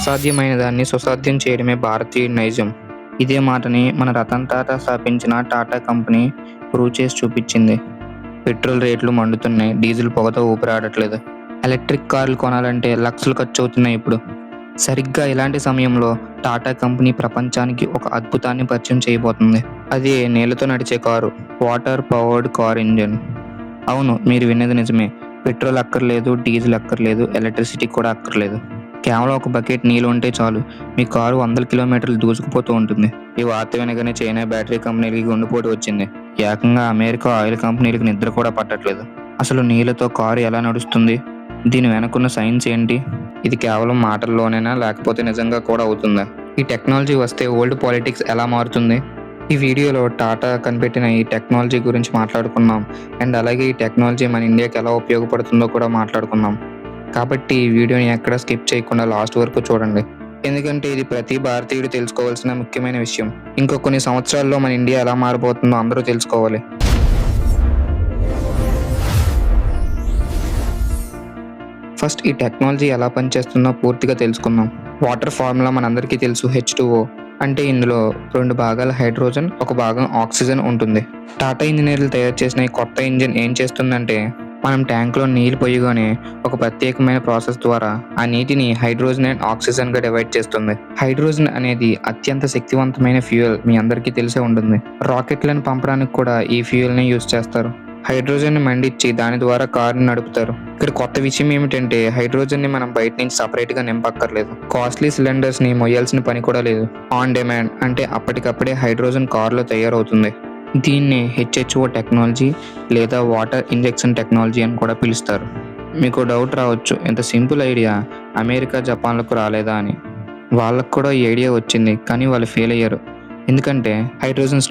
అసాధ్యమైన దాన్ని సుసాధ్యం చేయడమే భారతీయ నైజం. ఇదే మాటని మన రతన్ టాటా స్థాపించిన టాటా కంపెనీ ప్రూవ్ చేసి చూపించింది. పెట్రోల్ రేట్లు మండుతున్నాయి, డీజిల్ పొగతో ఊపిరాడట్లేదు. ఎలక్ట్రిక్ కార్లు కొనాలంటే లక్షలు ఖర్చు అవుతున్నాయి ఇప్పుడు. సరిగ్గా ఇలాంటి సమయంలో టాటా కంపెనీ ప్రపంచానికి ఒక అద్భుతాన్ని పరిచయం చేయబోతుంది. అది నీళ్లతో నడిచే car, water powered car engine. అవును, మీరు విన్నది నిజమే. పెట్రోల్ అక్కర్లేదు, డీజిల్ అక్కర్లేదు, ఎలక్ట్రిసిటీ కూడా అక్కర్లేదు. కేవలం ఒక బకెట్ నీళ్ళు ఉంటే చాలు, మీ కారు 100 కిలోమీటర్లు దూసుకుపోతూ ఉంటుంది. ఈ వార్త వినగానే చైనా బ్యాటరీ కంపెనీలకి గుండెపోటు వచ్చింది. ఏకంగా అమెరికా ఆయిల్ కంపెనీలకి నిద్ర కూడా పట్టట్లేదు. అసలు నీళ్ళతో కారు ఎలా నడుస్తుంది? దీని వెనకున్న సైన్స్ ఏంటి? ఇది కేవలం మాటల్లోనేనా, లేకపోతే నిజంగా కూడా అవుతుందా? ఈ టెక్నాలజీ వస్తే ఓల్డ్ పాలిటిక్స్ ఎలా మారుతుంది? ఈ వీడియోలో టాటా కనిపెట్టిన ఈ టెక్నాలజీ గురించి మాట్లాడుకున్నాం. అండ్ అలాగే ఈ టెక్నాలజీ మన ఇండియాకి ఎలా ఉపయోగపడుతుందో కూడా మాట్లాడుకున్నాం. కాబట్టి ఈ వీడియోని ఎక్కడ స్కిప్ చేయకుండా లాస్ట్ వరకు చూడండి. ఎందుకంటే ఇది ప్రతి భారతీయుడు తెలుసుకోవాల్సిన ముఖ్యమైన విషయం. ఇంకో కొన్ని సంవత్సరాల్లో మన ఇండియా ఎలా మారిపోతుందో అందరూ తెలుసుకోవాలి. ఫస్ట్ ఈ టెక్నాలజీ ఎలా పనిచేస్తుందో పూర్తిగా తెలుసుకుందాం. వాటర్ ఫార్ములా మనందరికీ తెలుసు, H2O. అంటే ఇందులో 2 భాగాల హైడ్రోజన్, 1 భాగం ఆక్సిజన్ ఉంటుంది. టాటా ఇంజనీర్లు తయారు చేసిన ఈ కొత్త ఇంజిన్ ఏం చేస్తుందంటే, మనం ట్యాంక్లో నీళ్ళు పోయగానే ఒక ప్రత్యేకమైన ప్రాసెస్ ద్వారా ఆ నీటిని హైడ్రోజన్ అండ్ ఆక్సిజన్గా డివైడ్ చేస్తుంది. హైడ్రోజన్ అనేది అత్యంత శక్తివంతమైన ఫ్యూయల్, మీ అందరికీ తెలిసే ఉంటుంది. రాకెట్లను పంపడానికి కూడా ఈ ఫ్యూయల్ని యూజ్ చేస్తారు. హైడ్రోజన్ ని మండించి దాని ద్వారా కారుని నడుపుతారు. ఇక్కడ కొత్త విషయం ఏమిటంటే, హైడ్రోజన్ ని మనం బయట నుంచి సపరేట్ గా నింపక్కర్లేదు. కాస్ట్లీ సిలిండర్స్ ని మొయ్యాల్సిన పని కూడా లేదు. ఆన్ డిమాండ్, అంటే అప్పటికప్పుడే హైడ్రోజన్ కారులో తయారవుతుంది. దీన్ని HHO టెక్నాలజీ లేదా వాటర్ ఇంజెక్షన్ టెక్నాలజీ అని కూడా పిలుస్తారు. మీకు డౌట్ రావచ్చు, ఇంత సింపుల్ ఐడియా అమెరికా, జపాన్లకు రాలేదా అని. వాళ్ళకు కూడా ఈ ఐడియా వచ్చింది, కానీ వాళ్ళు ఫెయిల్ అయ్యారు. ఎందుకంటే హైడ్రోజన్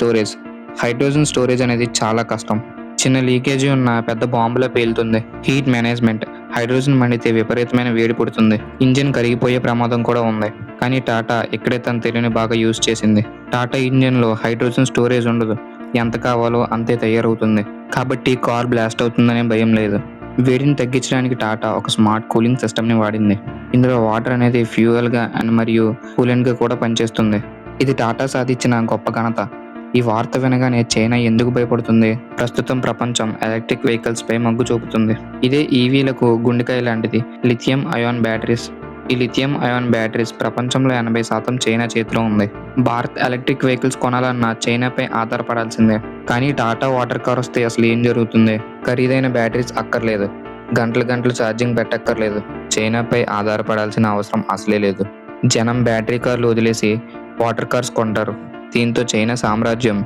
స్టోరేజ్ అనేది చాలా కష్టం. చిన్న లీకేజీ ఉన్న పెద్ద బాంబులా పేలుతుంది. హీట్ మేనేజ్మెంట్, హైడ్రోజన్ మండితే విపరీతమైన వేడి పుడుతుంది. ఇంజిన్ కరిగిపోయే ప్రమాదం కూడా ఉంది. కానీ టాటా ఇక్కడే తన తెలివిని బాగా యూజ్ చేసింది. టాటా ఇంజిన్లో హైడ్రోజన్ స్టోరేజ్ ఉండదు, ఎంత కావాలో అంతే తయారవుతుంది. కాబట్టి కార్ బ్లాస్ట్ అవుతుందనే భయం లేదు. వేడిని తగ్గించడానికి టాటా ఒక స్మార్ట్ కూలింగ్ సిస్టమ్ని వాడింది. ఇందులో వాటర్ అనేది ఫ్యూయల్గా అండ్ మరియు కూలెంట్గా కూడా పనిచేస్తుంది. ఇది టాటా సాధించిన గొప్ప ఘనత. ఈ వార్త వినగానే చైనా ఎందుకు భయపడుతుంది? ప్రస్తుతం ప్రపంచం ఎలక్ట్రిక్ వెహికల్స్ పై మొగ్గు చూపుతుంది. ఇదే ఈవీలకు గుండెకాయ లాంటిది, లిథియం అయాన్ బ్యాటరీస్. ఈ లిథియం అయాన్ బ్యాటరీస్ ప్రపంచంలో 80% చైనా చేతిలో ఉంది. భారత్ ఎలక్ట్రిక్ వెహికల్స్ కొనాలన్నా చైనాపై ఆధారపడాల్సిందే. కానీ టాటా వాటర్ కార్ వస్తే అసలు ఏం జరుగుతుంది? ఖరీదైన బ్యాటరీస్ అక్కర్లేదు, గంటలు ఛార్జింగ్ పెట్టక్కర్లేదు. చైనాపై ఆధారపడాల్సిన అవసరం అసలే లేదు. జనం బ్యాటరీ కార్లు వదిలేసి వాటర్ కార్స్ కొంటారు. దీంతో చైనా సామ్రాజ్యం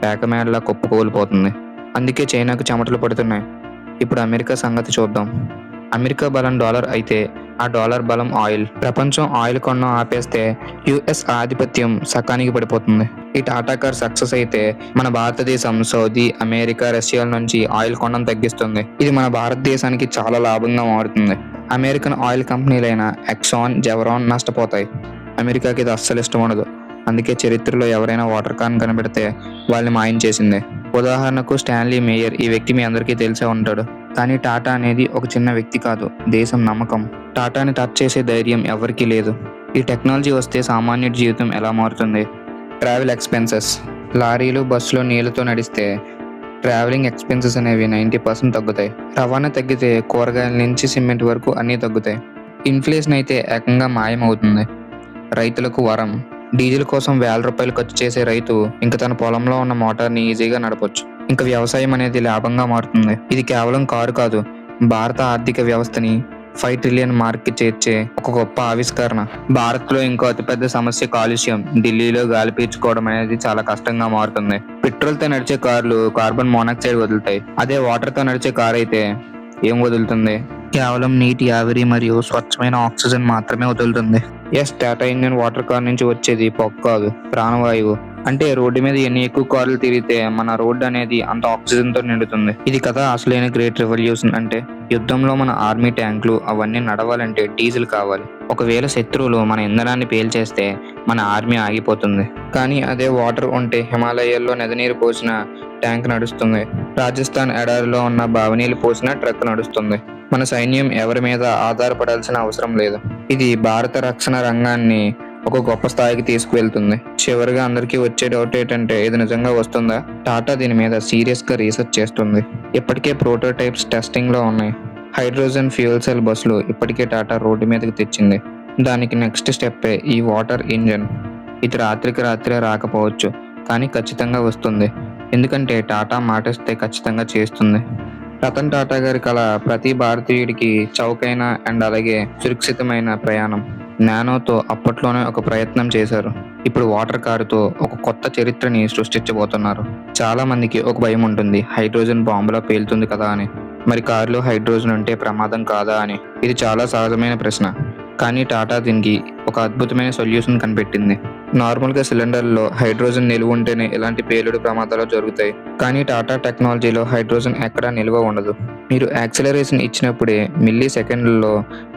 పేకమేడలా కుప్పకూలిపోతుంది. అందుకే చైనాకు చెమటలు పడుతున్నాయి. ఇప్పుడు అమెరికా సంగతి చూద్దాం. అమెరికా బలం డాలర్ అయితే ఆ డాలర్ బలం ఆయిల్. ప్రపంచం ఆయిల్ కొనడం ఆపేస్తే US ఆధిపత్యం సకానికి పడిపోతుంది. ఈ టాటా కార్ సక్సెస్ అయితే మన భారతదేశం సౌదీ, అమెరికా, రష్యాల నుంచి ఆయిల్ కొనడం తగ్గిస్తుంది. ఇది మన భారతదేశానికి చాలా లాభంగా మారుతుంది. అమెరికన్ ఆయిల్ కంపెనీలైన ఎక్సాన్, జెవరాన్ నష్టపోతాయి. అమెరికాకి ఇది అస్సలు ఇష్టం ఉండదు. అందుకే చరిత్రలో ఎవరైనా వాటర్ కాన్ కనిపెడితే వాళ్ళని మాయం చేసిందే. ఉదాహరణకు స్టాన్లీ మేయర్. ఈ వ్యక్తి మీ అందరికీ తెలిసే ఉంటాడు. కానీ టాటా అనేది ఒక చిన్న వ్యక్తి కాదు, దేశం నమ్మకం. టాటాని టచ్ చేసే ధైర్యం ఎవరికీ లేదు. ఈ టెక్నాలజీ వస్తే సామాన్యుడి జీవితం ఎలా మారుతుంది? Travel expenses. లారీలు, బస్సులో నీళ్ళతో నడిస్తే ట్రావెలింగ్ ఎక్స్పెన్సెస్ అనేవి 90% తగ్గుతాయి. రవాణా తగ్గితే కూరగాయల నుంచి సిమెంట్ వరకు అన్నీ తగ్గుతాయి. ఇన్ఫ్లేషన్ అయితే ఏకంగా మాయమవుతుంది. రైతులకు వరం. డీజిల్ కోసం ₹1000 ఖర్చు చేసే రైతు ఇంకా తన పొలంలో ఉన్న మోటార్ని ఈజీగా నడపొచ్చు. ఇంకా వ్యవసాయం అనేది లాభంగా మారుతుంది. ఇది కేవలం కారు కాదు, భారత ఆర్థిక వ్యవస్థని 5 ట్రిలియన్ మార్క్కి చేర్చే ఒక గొప్ప ఆవిష్కరణ. భారత్లో ఇంకో అతిపెద్ద సమస్య కాలుష్యం. ఢిల్లీలో గాలి పీల్చుకోవడం అనేది చాలా కష్టంగా మారుతుంది. పెట్రోల్తో నడిచే కార్లు కార్బన్ మోనాక్సైడ్ వదులుతాయి. అదే వాటర్తో నడిచే కారు అయితే ఏం వదులుతుంది? కేవలం నీటి ఆవిరి మరియు స్వచ్ఛమైన ఆక్సిజన్ మాత్రమే వదులుతుంది. టాటా ఇంజిన్ వాటర్ కార్ నుంచి వచ్చేది పొగ కాదు, ప్రాణవాయువు. అంటే రోడ్డు మీద ఎన్ని ఎక్కువ కార్లు తిరిగితే మన రోడ్డు అనేది అంత ఆక్సిజన్ తో నిండుతుంది. ఇది కదా అసలైన గ్రేట్ రెవల్యూషన్. అంటే యుద్ధంలో మన ఆర్మీ ట్యాంకులు అవన్నీ నడవాలంటే డీజిల్ కావాలి. ఒకవేళ శత్రువులు మన ఇంధనాన్ని పేల్చేస్తే మన ఆర్మీ ఆగిపోతుంది. కానీ అదే వాటర్ ఉంటే హిమాలయాల్లో నది నీరు పోసిన ట్యాంక్ నడుస్తుంది. రాజస్థాన్ ఎడారిలో ఉన్న బావినీళ్ళు పోసిన ట్రక్ నడుస్తుంది. మన సైన్యం ఎవరి మీద ఆధారపడాల్సిన అవసరం లేదు. ఇది భారత రక్షణ రంగాన్ని ఒక గొప్ప స్థాయికి తీసుకువెళ్తుంది. చివరిగా అందరికీ వచ్చే డౌట్ ఏంటంటే ఇది నిజంగా వస్తుందా? టాటా దీని మీద సీరియస్గా రీసెర్చ్ చేస్తుంది. ఇప్పటికే ప్రోటోటైప్స్ టెస్టింగ్లో ఉన్నాయి. హైడ్రోజన్ ఫ్యూయల్ సెల్ బస్సులు ఇప్పటికే టాటా రోడ్డు మీదకి తెచ్చింది. దానికి నెక్స్ట్ స్టెప్పే ఈ వాటర్ ఇంజన్. ఇది రాత్రికి రాత్రే రాకపోవచ్చు, కానీ ఖచ్చితంగా వస్తుంది. ఎందుకంటే టాటా మాటిస్తే ఖచ్చితంగా చేస్తుంది. రతన్ టాటా గారి కళ ప్రతి భారతీయుడికి చౌకైన అండ్ అలాగే సురక్షితమైన ప్రయాణం. నానోతో అప్పట్లోనే ఒక ప్రయత్నం చేశారు. ఇప్పుడు వాటర్ కారుతో ఒక కొత్త చరిత్రని సృష్టించబోతున్నారు. చాలా మందికి ఒక భయం ఉంటుంది, హైడ్రోజన్ బాంబులా పేలుతుంది కదా అని. మరి కారులో హైడ్రోజన్ ఉంటే ప్రమాదం కాదా అని. ఇది చాలా సహజమైన ప్రశ్న, కానీ టాటా దీనికి ఒక అద్భుతమైన సొల్యూషన్ కనిపెట్టింది. నార్మల్గా సిలిండర్లో హైడ్రోజన్ నిలువ ఉంటేనే ఇలాంటి పేలుడు ప్రమాదాలు జరుగుతాయి. కానీ టాటా టెక్నాలజీలో హైడ్రోజన్ ఎక్కడా నిల్వ ఉండదు. మీరు యాక్సిలరేషన్ ఇచ్చినప్పుడే మిల్లీ సెకండ్లలో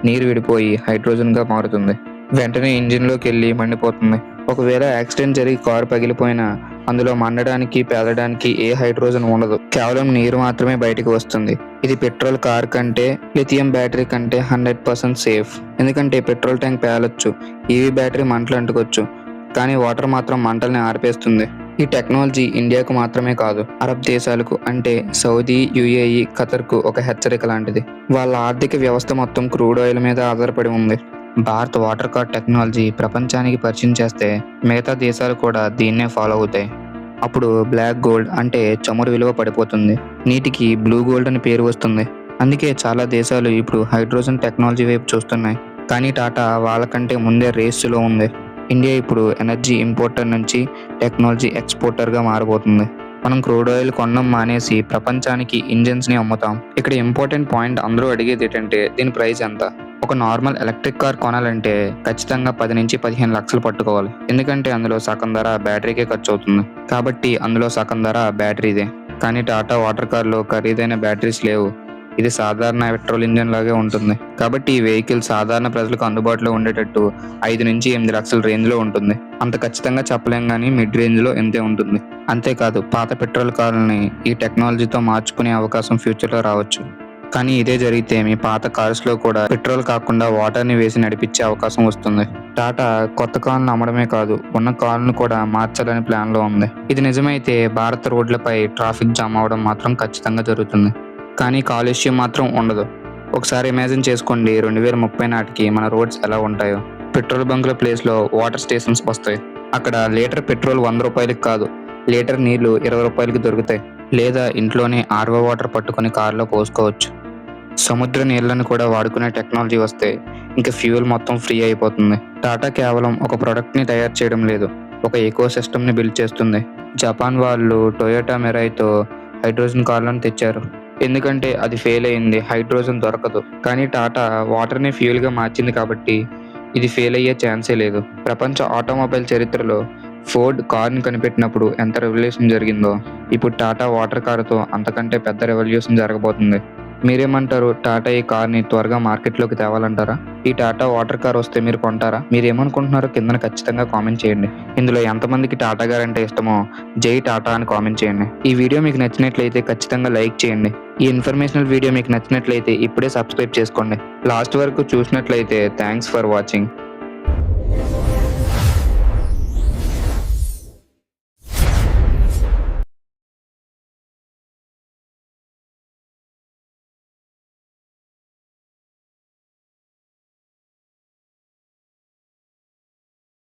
నీరు విడిపోయి హైడ్రోజన్గా మారుతుంది. వెంటనే ఇంజిన్లోకి వెళ్ళి మండిపోతుంది. ఒకవేళ యాక్సిడెంట్ జరిగి కారు పగిలిపోయినా అందులో మండడానికి పేలడానికి ఏ హైడ్రోజన్ ఉండదు. కేవలం నీరు మాత్రమే బయటకు వస్తుంది. ఇది పెట్రోల్ కార్ కంటే లిథియం బ్యాటరీ కంటే 100% సేఫ్. ఎందుకంటే పెట్రోల్ ట్యాంక్ పేలొచ్చు, ఈవీ బ్యాటరీ మంటలు అంటుకోవచ్చు, కానీ వాటర్ మాత్రం మంటల్ని ఆర్పేస్తుంది. ఈ టెక్నాలజీ ఇండియాకు మాత్రమే కాదు, అరబ్ దేశాలకు అంటే సౌదీ, యుఏఈ, ఖతర్కు ఒక హెచ్చరిక లాంటిది. వాళ్ళ ఆర్థిక వ్యవస్థ మొత్తం క్రూడ్ ఆయిల్ మీద ఆధారపడి ఉంది. భారత్ వాటర్ కార్ టెక్నాలజీ ప్రపంచానికి పరిచయం చేస్తే మిగతా దేశాలు కూడా దీన్నే ఫాలో అవుతాయి. అప్పుడు బ్లాక్ గోల్డ్ అంటే చమురు విలువ పడిపోతుంది. నీటికి బ్లూ గోల్డ్ అని పేరు వస్తుంది. అందుకే చాలా దేశాలు ఇప్పుడు హైడ్రోజన్ టెక్నాలజీ వైపు చూస్తున్నాయి. కానీ టాటా వాళ్ళకంటే ముందే రేసులో ఉంది. ఇండియా ఇప్పుడు ఎనర్జీ ఇంపోర్టర్ నుంచి టెక్నాలజీ ఎక్స్పోర్టర్గా మారబోతుంది. మనం క్రూడ్ ఆయిల్ కొనడం మానేసి ప్రపంచానికి ఇంజిన్స్ని అమ్ముతాం. ఇక్కడ ఇంపార్టెంట్ పాయింట్ అందరూ అడిగేది ఏంటంటే దీని ప్రైస్ ఎంత? ఒక నార్మల్ ఎలక్ట్రిక్ కార్ కొనాలంటే ఖచ్చితంగా 10 నుంచి 15 లక్షలు పట్టుకోవాలి. ఎందుకంటే అందులో సగం ధర బ్యాటరీకే ఖర్చు అవుతుంది. కాబట్టి అందులో సగం ధర బ్యాటరీదే. కానీ టాటా వాటర్ కార్లో ఖరీదైన బ్యాటరీస్ లేవు. ఇది సాధారణ పెట్రోల్ ఇంజన్ లాగే ఉంటుంది. కాబట్టి ఈ వెహికల్ సాధారణ ప్రజలకు అందుబాటులో ఉండేటట్టు 5 నుంచి 8 లక్షల రేంజ్లో ఉంటుంది. అంత ఖచ్చితంగా చెప్పలేం, కానీ మిడ్ రేంజ్లో ఎంతే ఉంటుంది. అంతేకాదు పాత పెట్రోల్ కార్లని ఈ టెక్నాలజీతో మార్చుకునే అవకాశం ఫ్యూచర్లో రావచ్చు. కానీ ఇదే జరిగితే మీ పాత కార్స్లో కూడా పెట్రోల్ కాకుండా వాటర్ని వేసి నడిపించే అవకాశం వస్తుంది. టాటా కొత్త కార్లను అమ్మడమే కాదు, ఉన్న కార్లను కూడా మార్చాలని ప్లాన్లో ఉంది. ఇది నిజమైతే భారత రోడ్లపై ట్రాఫిక్ జామ్ అవడం మాత్రం ఖచ్చితంగా జరుగుతుంది. కానీ కాలుష్యం మాత్రం ఉండదు. ఒకసారి ఇమాజిన్ చేసుకోండి, 2030 నాటికి మన రోడ్స్ ఎలా ఉంటాయో. పెట్రోల్ బంకుల ప్లేస్లో వాటర్ స్టేషన్స్ వస్తాయి. అక్కడ లీటర్ పెట్రోల్ 100 రూపాయలకి కాదు, లీటర్ నీళ్లు 20 రూపాయలకి దొరుకుతాయి. లేదా ఇంట్లోనే ఆర్వో వాటర్ పట్టుకొని కారులో పోసుకోవచ్చు. సముద్ర నీళ్లను కూడా వాడుకునే టెక్నాలజీ వస్తే ఇంకా ఫ్యూయల్ మొత్తం ఫ్రీ అయిపోతుంది. టాటా కేవలం ఒక ప్రోడక్ట్ని తయారు చేయడం లేదు, ఒక ఎకో సిస్టమ్ని బిల్డ్ చేస్తుంది. జపాన్ వాళ్ళు టొయోటా మిరాయ్తో హైడ్రోజన్ కార్లను తెచ్చారు. ఎందుకంటే అది ఫెయిల్ అయింది, హైడ్రోజన్ దొరకదు. కానీ టాటా వాటర్ని ఫ్యూయల్గా మార్చింది కాబట్టి ఇది ఫెయిల్ అయ్యే ఛాన్సే లేదు. ప్రపంచ ఆటోమొబైల్ చరిత్రలో ఫోర్డ్ కార్ని కనిపెట్టినప్పుడు ఎంత రెవల్యూషన్ జరిగిందో, ఇప్పుడు టాటా వాటర్ కారుతో అంతకంటే పెద్ద రెవల్యూషన్ జరగబోతుంది. మీరేమంటారు? టాటా ఈ కార్ని త్వరగా మార్కెట్లోకి తేవాలంటారా? ఈ టాటా వాటర్ కార్ వస్తే మీరు కొంటారా? మీరేమనుకుంటున్నారో కింద ఖచ్చితంగా కామెంట్ చేయండి. ఇందులో ఎంతమందికి టాటా గారు అంటే ఇష్టమో జై టాటా అని కామెంట్ చేయండి. ఈ వీడియో మీకు నచ్చినట్లయితే ఖచ్చితంగా లైక్ చేయండి. ఈ ఇన్ఫర్మేషనల్ వీడియో మీకు నచ్చినట్లయితే ఇప్పుడే సబ్స్క్రైబ్ చేసుకోండి. లాస్ట్ వరకు చూసినట్లయితే థ్యాంక్స్ ఫర్ వాచింగ్.